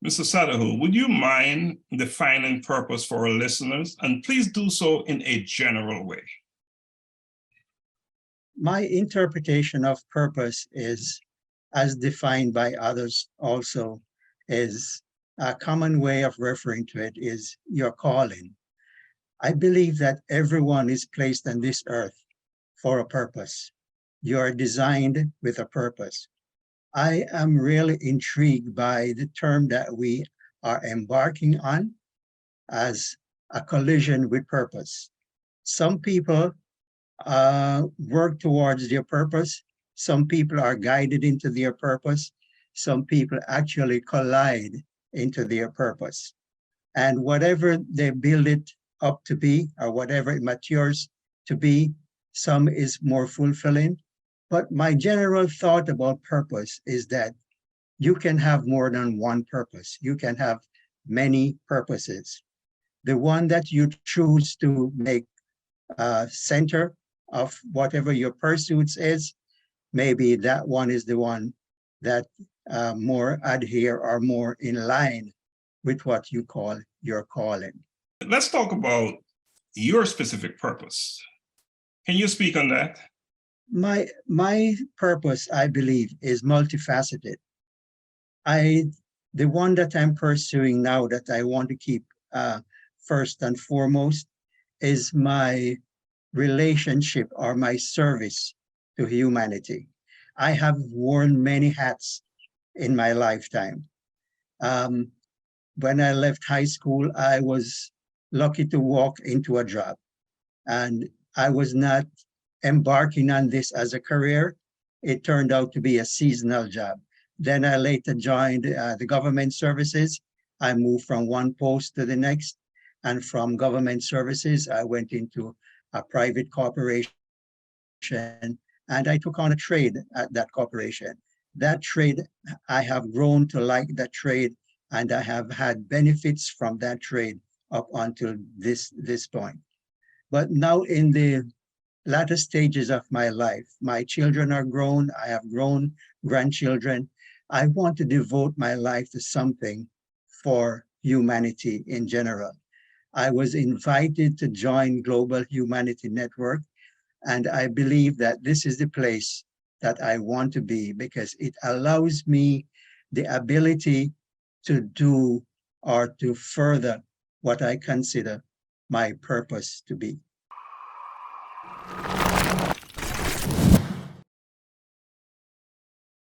Mr. Satahoo, would you mind defining purpose for our listeners? And please do so in a general way. My interpretation of purpose is, as defined by others also, is a common way of referring to it is your calling. I believe that everyone is placed on this earth for a purpose. You are designed with a purpose. I am really intrigued by the term that we are embarking on as a collision with purpose. Some people work towards their purpose. Some people are guided into their purpose. Some people actually collide into their purpose. And whatever they build it up to be, or whatever it matures to be, some is more fulfilling. But my general thought about purpose is that you can have more than one purpose. You can have many purposes. The one that you choose to make center of whatever your pursuits is, maybe that one is the one that more adhere or more in line with what you call your calling. Let's talk about your specific purpose. Can you speak on that? My purpose, I believe, is multifaceted. The one that I'm pursuing now that I want to keep first and foremost is my relationship or my service to humanity. I have worn many hats in my lifetime. When I left high school, I was lucky to walk into a job, and I was not embarking on this as a career. It turned out to be a seasonal job. Then I later joined the government services. I moved from one post to the next, and from government services, I went into a private corporation, and I took on a trade at that corporation. That trade, I have grown to like that trade, and I have had benefits from that trade up until this point. But now in the latter stages of my life, my children are grown, I have grown grandchildren. I want to devote my life to something for humanity in general. I was invited to join Global Humanity Network, and I believe that this is the place that I want to be because it allows me the ability to do or to further what I consider my purpose to be.